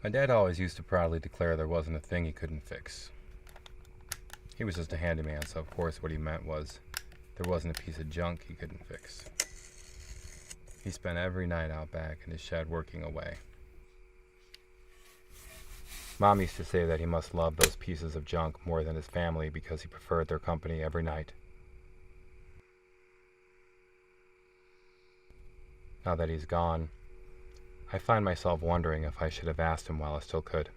My dad always used to proudly declare there wasn't a thing he couldn't fix. He was just a handyman, so of course what he meant was there wasn't a piece of junk he couldn't fix. He spent every night out back in his shed working away. Mom used to say that he must love those pieces of junk more than his family because he preferred their company every night. Now that he's gone, I find myself wondering if I should have asked him while I still could.